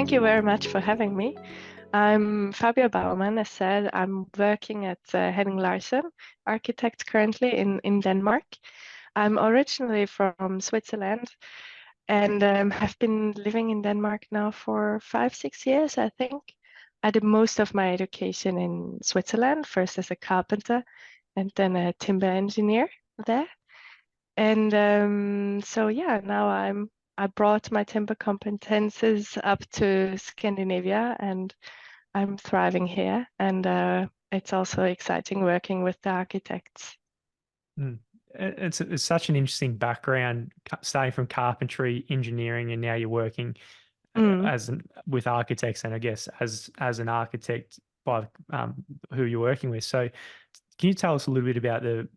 thank you very much for having me. I'm Fabia Baumann. As said, I'm working at Henning Larsen Architects currently in Denmark. I'm originally from Switzerland and have been living in Denmark now for 5-6 years, I think. I did most of my education in Switzerland, first as a carpenter and then a timber engineer there. And so yeah, now I brought my timber competences up to Scandinavia and I'm thriving here. And it's also exciting working with the architects. It's such an interesting background, starting from carpentry, engineering, and now you're working Mm. with architects, and I guess as an architect by who you're working with. So, can you tell us a little bit about the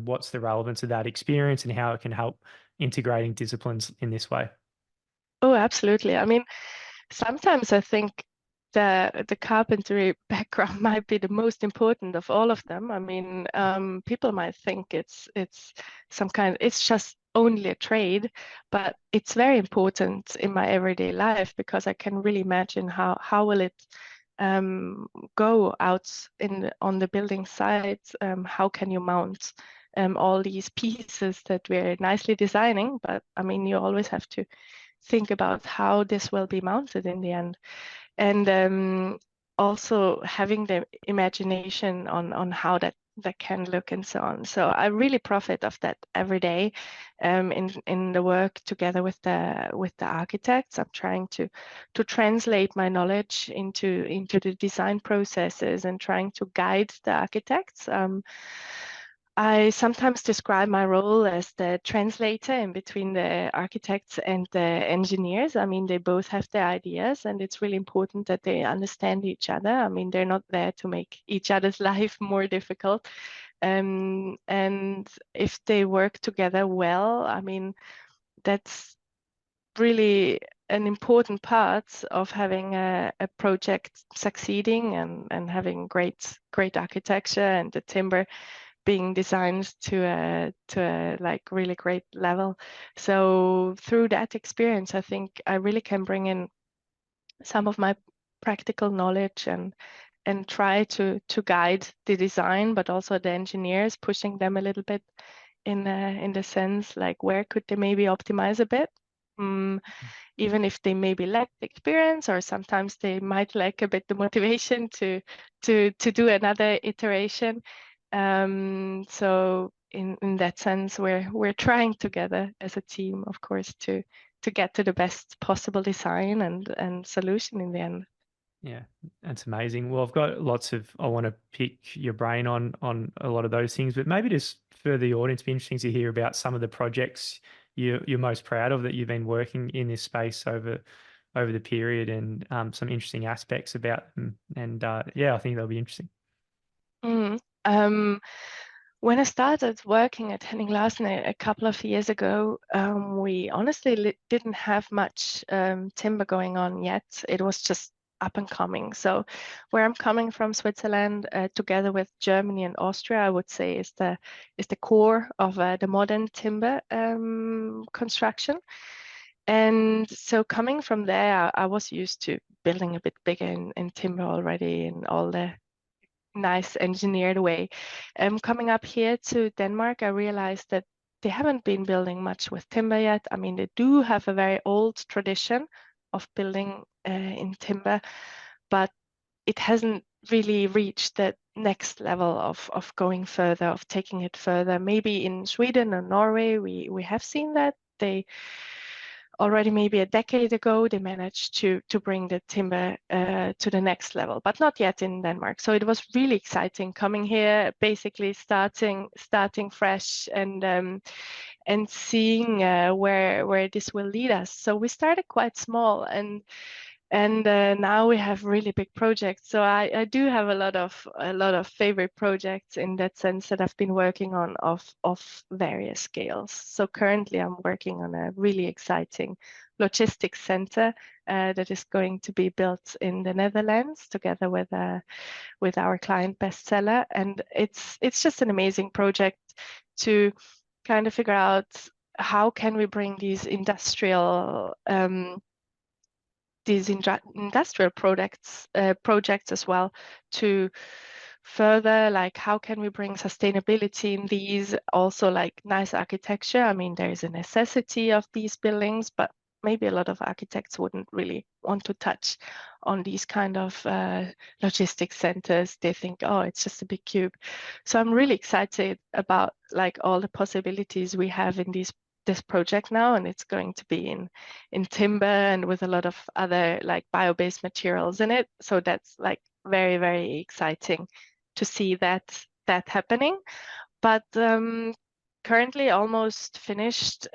what's the relevance of that experience and how it can help integrating disciplines in this way? Oh, absolutely. I mean, sometimes I think the carpentry background might be the most important of all of them. I mean, people might think it's some kind, it's just only a trade, but it's very important in my everyday life because I can really imagine how will it go out on the building site. How can you mount all these pieces that we're nicely designing? But I mean, you always have to think about how this will be mounted in the end. And also having the imagination on how that can look and so on. So I really profit of that every day in the work together with the architects. I'm trying to translate my knowledge into the design processes and trying to guide the architects. I sometimes describe my role as the translator in between the architects and the engineers. I mean, they both have their ideas, and it's really important that they understand each other. I mean, they're not there to make each other's life more difficult. And if they work together well, I mean, that's really an important part of having a project succeeding and having great architecture and the timber being designed to a like really great level. So through that experience, I think I really can bring in some of my practical knowledge and try to guide the design, but also the engineers, pushing them a little bit in the sense like where could they maybe optimize a bit. Even if they maybe lack the experience, or sometimes they might lack a bit the motivation to do another iteration. So in that sense, we're trying together as a team, of course, to get to the best possible design and solution in the end. Yeah, that's amazing. Well, I've got I want to pick your brain on a lot of those things, but maybe just for the audience, it'd be interesting to hear about some of the projects you're most proud of that you've been working in this space over the period, and some interesting aspects about them. And yeah, I think that'll be interesting. Mm. When I started working at Henning Larsen a couple of years ago, we honestly didn't have much timber going on yet. It was just up and coming. So where I'm coming from, Switzerland, together with Germany and Austria, I would say is the core of the modern timber construction. And so coming from there, I was used to building a bit bigger in timber already in all the nice engineered way. Coming up here to Denmark, I realized that they haven't been building much with timber yet. I mean, they do have a very old tradition of building in timber, but it hasn't really reached that next level of going further, of taking it further. Maybe in Sweden or Norway, we have seen that. They already maybe a decade ago, they managed to bring the timber to the next level, but not yet in Denmark. So it was really exciting coming here, basically starting fresh and seeing where this will lead us. So we started quite small, and now we have really big projects. So I do have a lot of favorite projects in that sense that I've been working on of various scales. So currently I'm working on a really exciting logistics center that is going to be built in the Netherlands together with our client Bestseller, and it's just an amazing project to kind of figure out how can we bring these industrial these industrial projects as well, to further, like, how can we bring sustainability in these, also like nice architecture. I mean, there is a necessity of these buildings, but maybe a lot of architects wouldn't really want to touch on these kind of logistics centers. They think, oh, it's just a big cube. So I'm really excited about like all the possibilities we have in this project now, and it's going to be in timber and with a lot of other like bio-based materials in it. So that's like very, very exciting to see that happening. But currently almost finished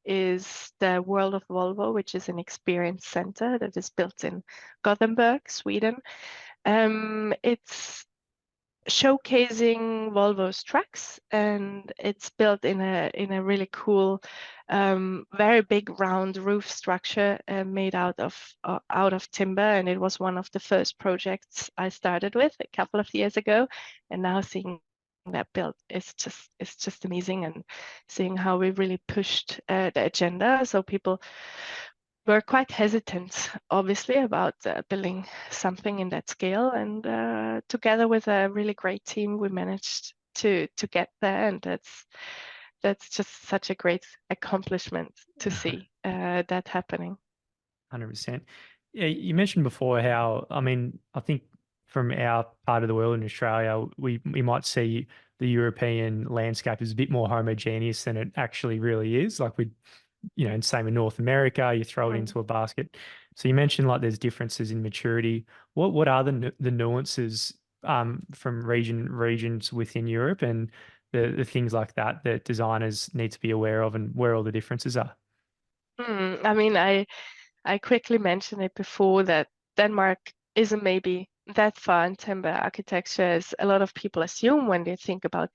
is the World of Volvo, which is an experience center that is built in Gothenburg, Sweden. It's showcasing Volvo's trucks, and it's built in a really cool, very big round roof structure made out of timber. And it was one of the first projects I started with a couple of years ago, and now seeing that built is just amazing, and seeing how we really pushed the agenda. So people were quite hesitant, obviously, about building something in that scale. And together with a really great team, we managed to get there. And that's just such a great accomplishment to see that happening. 100%. Yeah, you mentioned before how, I mean, I think from our part of the world in Australia, we might see the European landscape as a bit more homogeneous than it actually really is. Like and same in North America, you throw it into a basket. So you mentioned like there's differences in maturity. What are the nuances from regions within Europe, and the things like that designers need to be aware of, and where all the differences are? I mean, I quickly mentioned it before that Denmark isn't maybe that far in timber architecture as a lot of people assume when they think about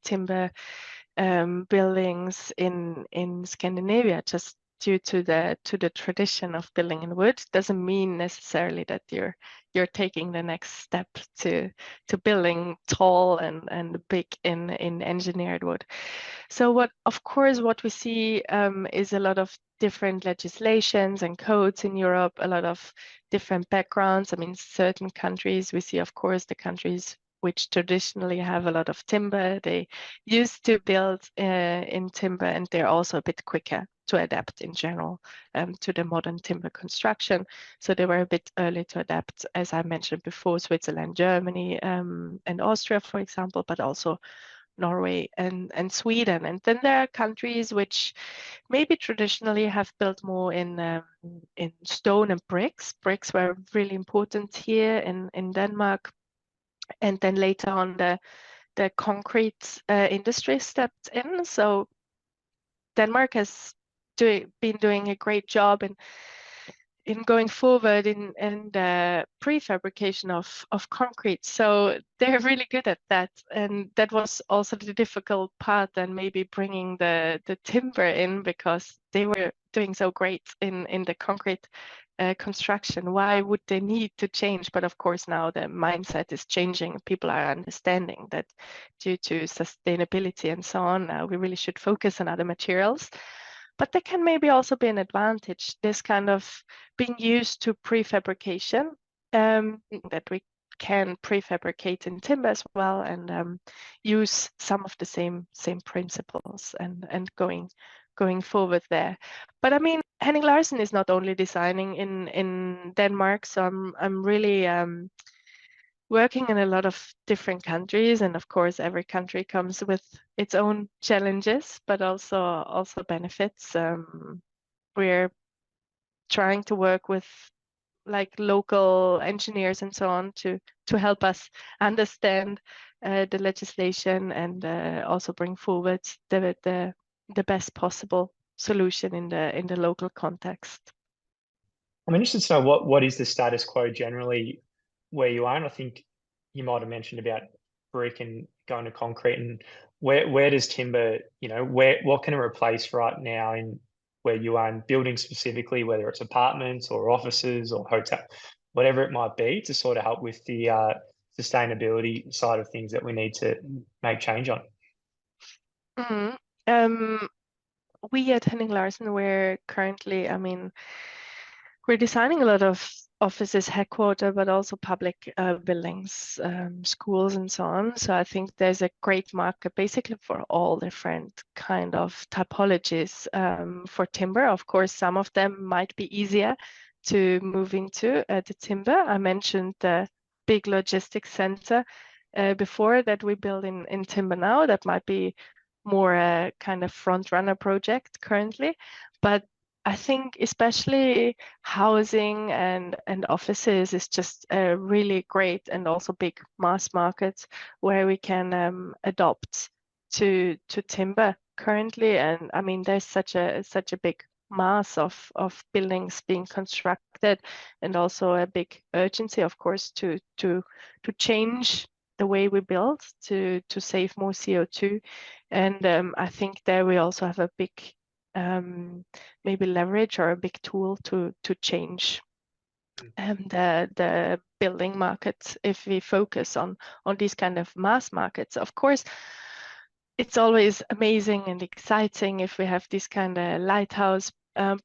timber buildings in Scandinavia, just due to the tradition of building in wood. Doesn't mean necessarily that you're taking the next step to building tall and big in engineered wood. So what we see is a lot of different legislations and codes in Europe, a lot of different backgrounds. I mean, certain countries, we see, of course, the countries which traditionally have a lot of timber, they used to build in timber, and they're also a bit quicker to adapt in general to the modern timber construction. So they were a bit early to adapt, as I mentioned before, Switzerland, Germany, and Austria, for example, but also Norway and Sweden. And then there are countries which maybe traditionally have built more in stone and bricks. Bricks were really important here in Denmark. And then later on, the concrete industry stepped in. So Denmark has been doing a great job in going forward in prefabrication of concrete. So they're really good at that. And that was also the difficult part, and maybe bringing the timber in, because they were doing so great in the concrete construction. Why would they need to change? But of course, now the mindset is changing. People are understanding that due to sustainability and so on, we really should focus on other materials. But there can maybe also be an advantage, this kind of being used to prefabrication, that we can prefabricate in timber as well, and use some of the same principles and going forward there. But I mean, Henning Larsen is not only designing in Denmark, so I'm really working in a lot of different countries, and of course every country comes with its own challenges, but also benefits. We're trying to work with like local engineers and so on to help us understand the legislation, and also bring forward the best possible solution in the local context. I'm interested to know what is the status quo generally where you are, and I think you might have mentioned about brick and going to concrete, and where does timber, what can it replace right now in where you are in building specifically, whether it's apartments or offices or hotel, whatever it might be, to sort of help with the sustainability side of things that we need to make change on? We at Henning Larsen, we're currently, I mean, We're designing a lot of offices, headquarters, but also public buildings, schools, and so on. So I think there's a great market basically for all different kind of typologies for timber. Of course, some of them might be easier to move into the timber. I mentioned the big logistics center before that we build in timber now. That might be more a kind of front runner project currently, but I think especially housing and offices is just a really great and also big mass market where we can adopt to timber currently. And I mean, there's such a big mass of buildings being constructed, and also a big urgency, of course, to change the way we build to save more CO2. And I think there we also have a big maybe leverage or a big tool to change the building market if we focus on these kind of mass markets. Of course, it's always amazing and exciting if we have these kind of lighthouse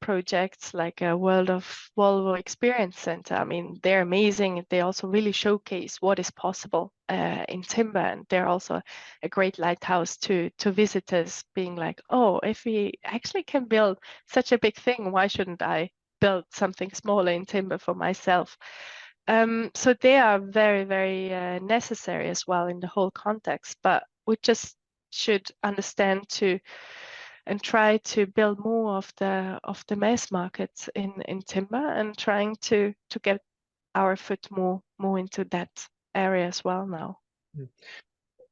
projects like a World of Volvo Experience Center. I mean, they're amazing. They also really showcase what is possible in timber, and they're also a great lighthouse to visitors, being like, oh, if we actually can build such a big thing, why shouldn't I build something smaller in timber for myself? So they are very, very necessary as well in the whole context, but we just should understand and try to build more of the mass markets in timber, and trying to get our foot more into that area as well now.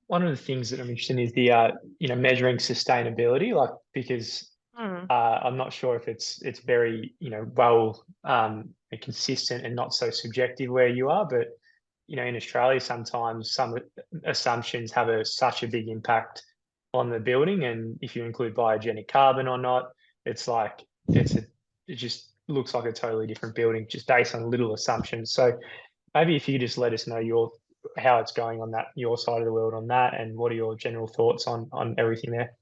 One of the things that I'm interested in is the measuring sustainability, like, because I'm not sure if it's very well consistent and not so subjective where you are, but in Australia sometimes some assumptions have such a big impact on the building, and if you include biogenic carbon or not, it's like it just looks like a totally different building just based on little assumptions. So maybe if you just let us know how it's going on your side of the world on that, and what are your general thoughts on everything there?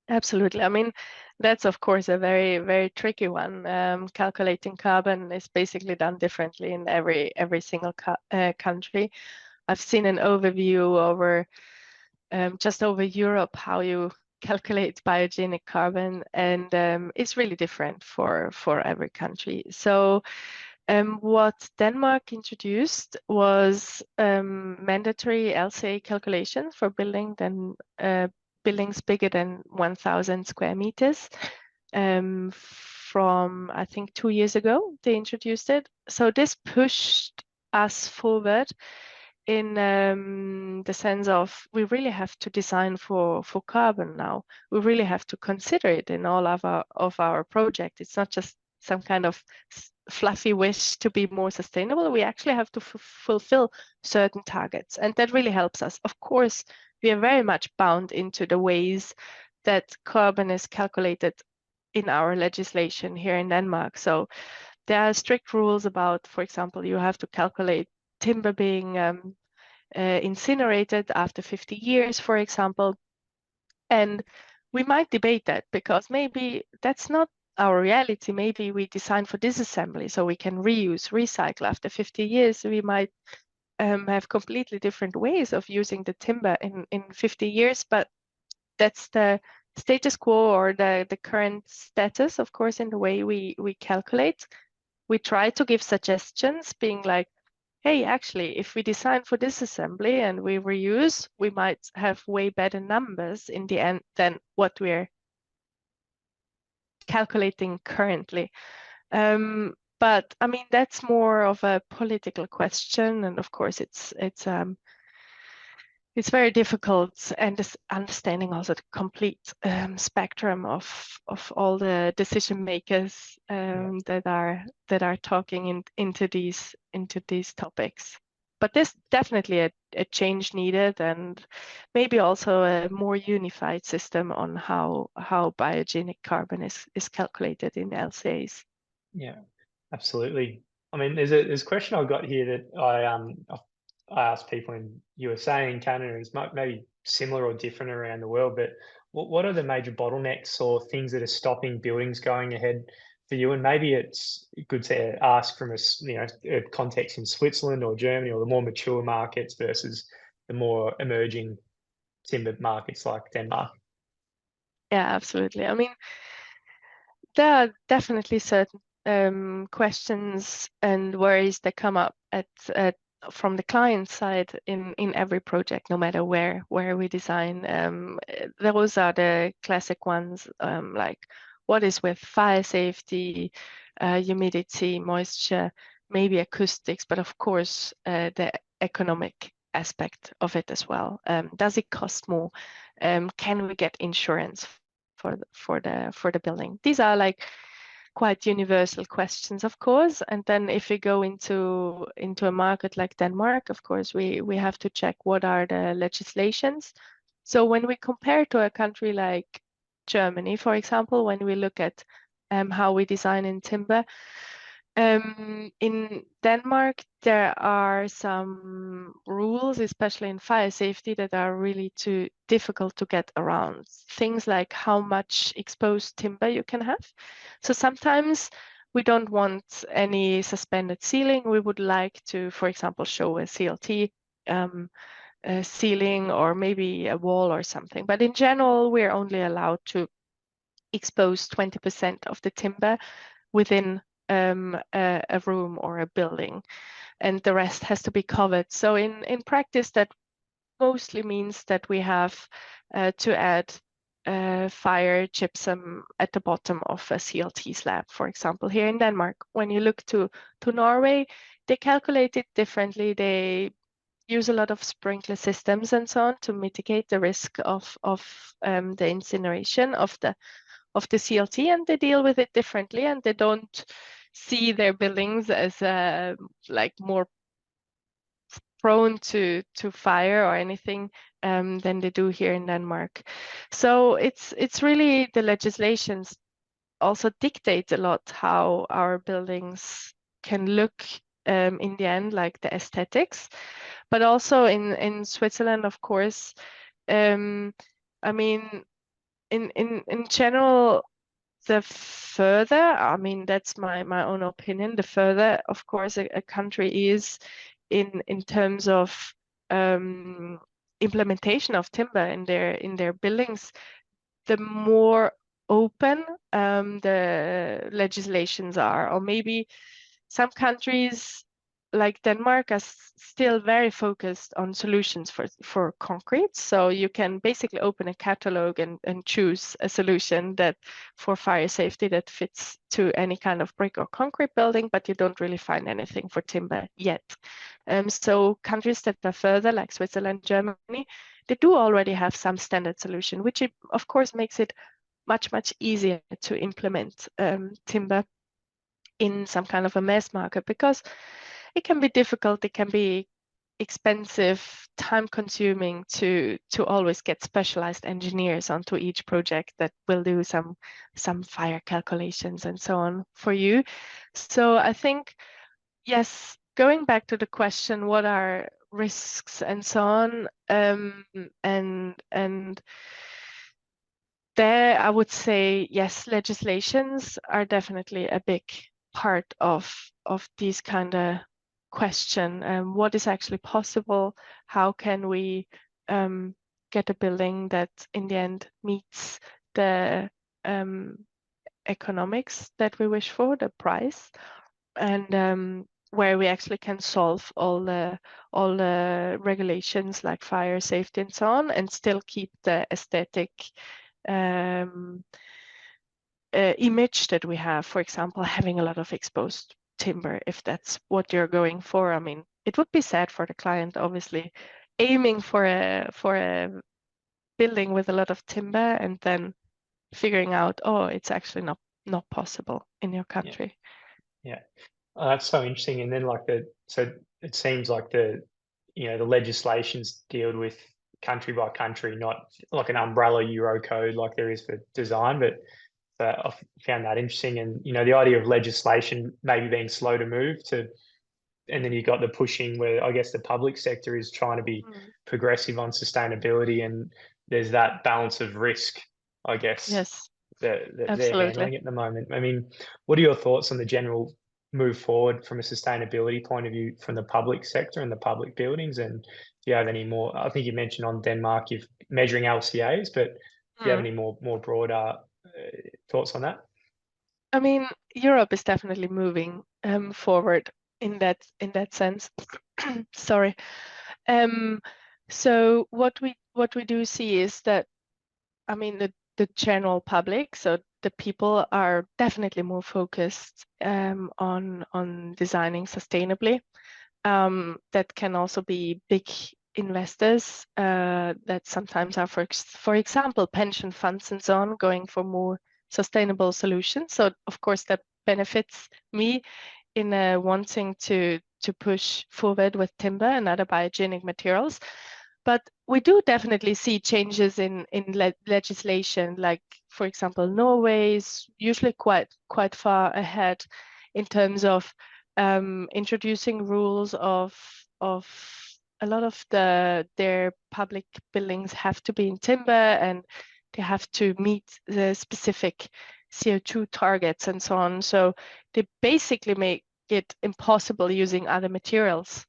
Absolutely. I mean, that's of course a very, very tricky one. Calculating carbon is basically done differently in every single country. I've seen an overview over just over Europe how you calculate biogenic carbon, and it's really different for every country. So what Denmark introduced was mandatory LCA calculation for buildings bigger than 1,000 square meters. From I think 2 years ago they introduced it. So this pushed us forward in the sense of we really have to design for carbon now. We really have to consider it in all of our project. It's not just some kind of fluffy wish to be more sustainable. We actually have to fulfill certain targets, and that really helps us. Of course, we are very much bound into the ways that carbon is calculated in our legislation here in Denmark. So there are strict rules about, for example, you have to calculate timber being incinerated after 50 years, for example. And we might debate that, because maybe that's not our reality. Maybe we design for disassembly so we can reuse, recycle after 50 years. We might have completely different ways of using the timber in 50 years, but that's the status quo, or the current status, of course, in the way we calculate. We try to give suggestions, being like, hey, actually, if we design for disassembly and we reuse, we might have way better numbers in the end than what we're calculating currently. But I mean, that's more of a political question, and of course, it's very difficult, and understanding also the complete spectrum of all the decision makers that are talking into these topics. But there's definitely a change needed, and maybe also a more unified system on how biogenic carbon is calculated in LCAs. Yeah, absolutely. I mean, there's a question I've got here that I asked people in USA and Canada. Is maybe similar or different around the world, but what are the major bottlenecks or things that are stopping buildings going ahead for you? And maybe it's good to ask from a context in Switzerland or Germany, or the more mature markets versus the more emerging timber markets like Denmark. Yeah, absolutely. I mean, there are definitely certain questions and worries that come up from the client side in every project, no matter where we design. Those are the classic ones, like what is with fire safety, humidity, moisture, maybe acoustics, but of course the economic aspect of it as well. Does it cost more? Can we get insurance for the building? These are like quite universal questions, of course. And then if we go into a market like Denmark, of course, we have to check what are the legislations. So when we compare to a country like Germany, for example, when we look at how we design in timber, in Denmark, there are some rules, especially in fire safety, that are really too difficult to get around. Things like how much exposed timber you can have. So sometimes we don't want any suspended ceiling. We would like to, for example, show a CLT ceiling or maybe a wall or something. But in general, we're only allowed to expose 20% of the timber within a room or a building, and the rest has to be covered. So in practice, that mostly means that we have to add fire gypsum at the bottom of a CLT slab, for example. Here in Denmark, when you look to Norway, they calculate it differently. They use a lot of sprinkler systems and so on to mitigate the risk of the incineration of the CLT, and they deal with it differently, and they don't see their buildings as like more prone to fire or anything than they do here in Denmark. So it's really the legislations also dictate a lot how our buildings can look in the end, like the aesthetics. But also in Switzerland, of course, I mean, in general, the further, I mean, that's my own opinion, the further, of course, a country is in terms of implementation of timber in their buildings, the more open the legislations are. Or maybe some countries like Denmark are still very focused on solutions for concrete. So you can basically open a catalog and choose a solution that for fire safety that fits to any kind of brick or concrete building, but you don't really find anything for timber yet. So countries that are further, like Switzerland, Germany, they do already have some standard solution, which of course makes it much easier to implement timber in some kind of a mass market, because it can be difficult, it can be expensive, time consuming to always get specialized engineers onto each project that will do some fire calculations and so on for you. So I think, yes, going back to the question, what are risks and so on, and there I would say, yes, legislations are definitely a big part of these kind of question. What is actually possible? How can we get a building that in the end meets the economics that we wish for, the price, and where we actually can solve all the regulations like fire safety and so on, and still keep the aesthetic image that we have, for example, having a lot of exposed timber, if that's what you're going for. I mean, it would be sad for the client, obviously, aiming for a building with a lot of timber and then figuring out, oh, it's actually not possible in your country. Yeah. Oh, that's so interesting. And then so it seems like the legislation's dealt with country by country, not like an umbrella Euro code like there is for design, but I found that interesting. And, the idea of legislation maybe being slow to move and then you've got the pushing where I guess the public sector is trying to be progressive on sustainability, and there's that balance of risk, I guess. Yes. that they're Absolutely. handling at the moment. I mean, what are your thoughts on the general move forward from a sustainability point of view from the public sector and the public buildings? And do you have any more? I think you mentioned on Denmark, you're measuring LCAs, but do you have any more broader thoughts on that? I mean, Europe is definitely moving forward in that sense. Sorry. So what we do see is that, I mean, the general public, so the people are definitely more focused on designing sustainably. That can also be big investors that sometimes are, for example, pension funds and so on, going for more sustainable solutions. So of course that benefits me in wanting to push forward with timber and other biogenic materials. But we do definitely see changes in legislation, like for example, Norway is usually quite far ahead in terms of introducing rules of a lot of their public buildings have to be in timber, and they have to meet the specific CO2 targets and so on. So they basically make it impossible using other materials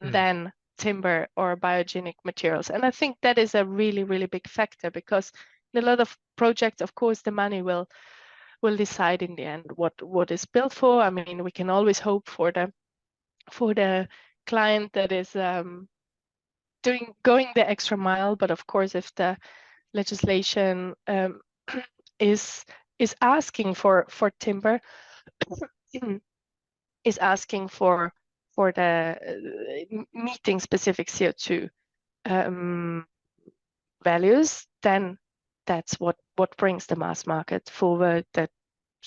than timber or biogenic materials. And I think that is a really, really big factor, because in a lot of projects, of course, the money will decide in the end what is built for. I mean, we can always hope for the client that is going the extra mile, but of course, if the legislation is asking for timber, is asking for the meeting specific CO2 values, then that's what brings the mass market forward. That's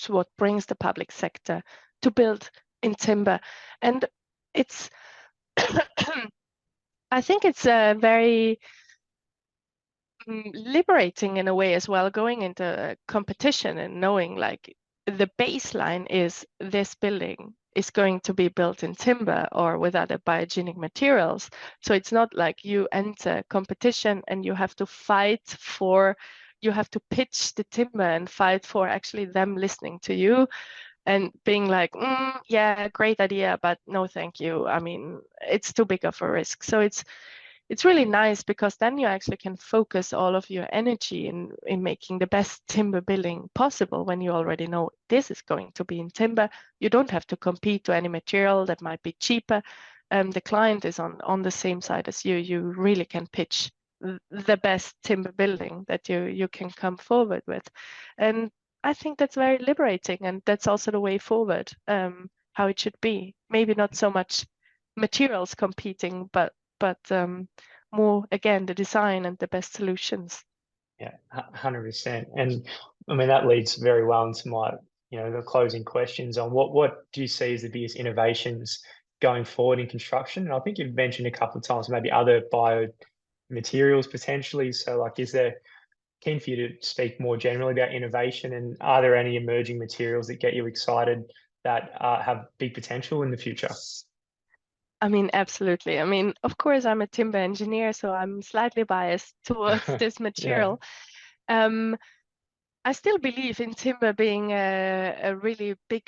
what brings the public sector to build in timber. And it's I think it's a very liberating in a way as well, going into a competition and knowing like the baseline is this building is going to be built in timber or with other biogenic materials. So it's not like you enter competition and you have to pitch the timber and fight for actually them listening to you and being like, yeah, great idea, but no, thank you. I mean, it's too big of a risk. So it's really nice, because then you actually can focus all of your energy in making the best timber building possible when you already know this is going to be in timber. You don't have to compete to any material that might be cheaper. The client is on the same side as you. You really can pitch the best timber building that you can come forward with. And I think that's very liberating, and that's also the way forward, how it should be. Maybe not so much materials competing, but more, again, the design and the best solutions. Yeah, 100%. And I mean, that leads very well into my, the closing questions on what do you see as the biggest innovations going forward in construction? And I think you've mentioned a couple of times maybe other biomaterials potentially. So like, keen for you to speak more generally about innovation, and are there any emerging materials that get you excited that have big potential in the future? I mean, absolutely. I mean, of course, I'm a timber engineer, so I'm slightly biased towards this material. Yeah. I still believe in timber being a really big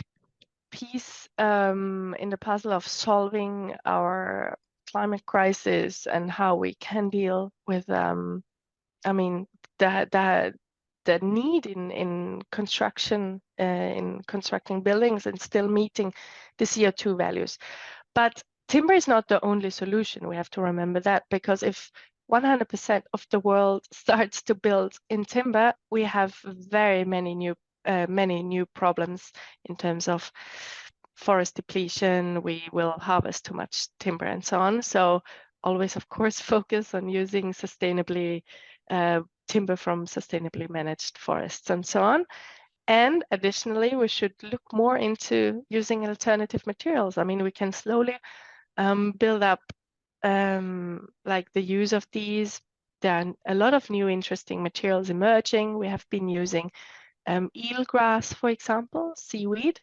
piece in the puzzle of solving our climate crisis and how we can deal with, I mean, the need in construction, in constructing buildings and still meeting the CO2 values. But timber is not the only solution. We have to remember that, because if 100% of the world starts to build in timber, we have very many new problems in terms of forest depletion. We will harvest too much timber and so on. So always, of course, focus on using sustainably timber from sustainably managed forests and so on. And additionally, we should look more into using alternative materials. I mean, we can slowly build up like the use of these. There are a lot of new interesting materials emerging. We have been using eelgrass, for example, seaweed,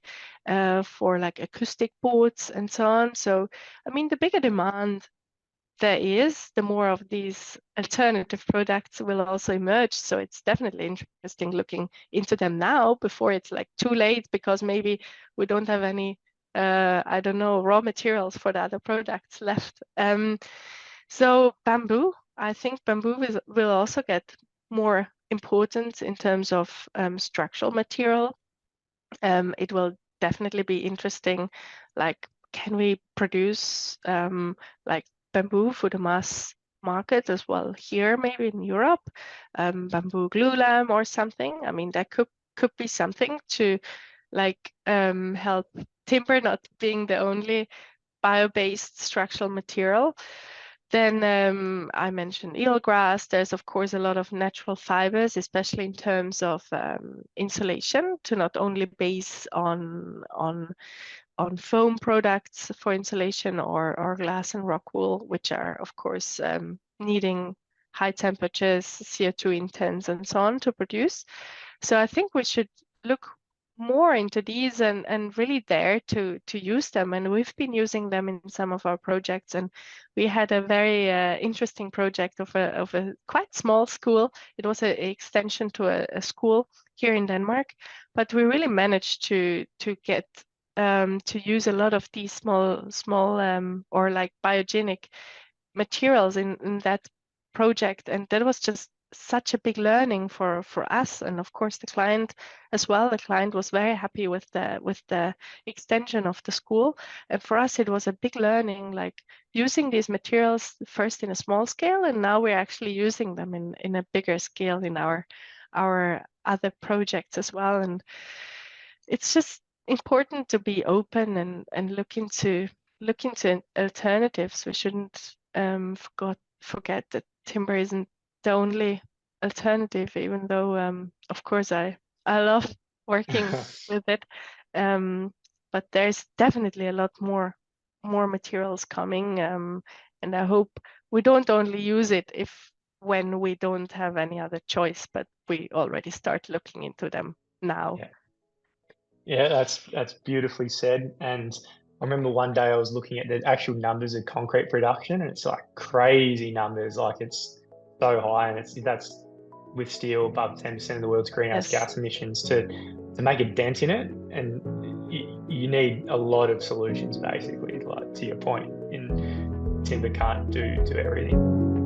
for like acoustic boards and so on. So, I mean, the bigger demand there is, the more of these alternative products will also emerge. So it's definitely interesting looking into them now before it's like too late, because maybe we don't have any, I don't know, raw materials for the other products left. So bamboo, I think bamboo will also get more important in terms of structural material. It will definitely be interesting, like, can we produce like bamboo for the mass market as well here, maybe in Europe, bamboo glulam or something. I mean, that could be something to like help timber not being the only bio-based structural material. Then I mentioned eelgrass. There's of course a lot of natural fibers, especially in terms of insulation, to not only base on foam products for insulation or glass and rock wool, which are of course needing high temperatures, CO2 intense, and so on to produce. So I think we should look more into these and really dare to use them. And we've been using them in some of our projects. And we had a very interesting project of a quite small school. It was an extension to a school here in Denmark, but we really managed to get to use a lot of these small or like biogenic materials in that project. And that was just such a big learning for us, and of course the client as well. The client was very happy with the extension of the school, and for us it was a big learning, like using these materials first in a small scale, and now we're actually using them in a bigger scale in our other projects as well. And it's just important to be open and look into alternatives. We shouldn't forget that timber isn't the only alternative, even though of course I love working with it, but there's definitely a lot more materials coming, and I hope we don't only use it when we don't have any other choice, but we already start looking into them now. Yeah, that's beautifully said. And I remember one day I was looking at the actual numbers of concrete production, and it's like crazy numbers. Like it's so high, and that's with steel above 10% of the world's greenhouse gas emissions. To make a dent in it, and you need a lot of solutions, basically. Like to your point, in timber can't do everything.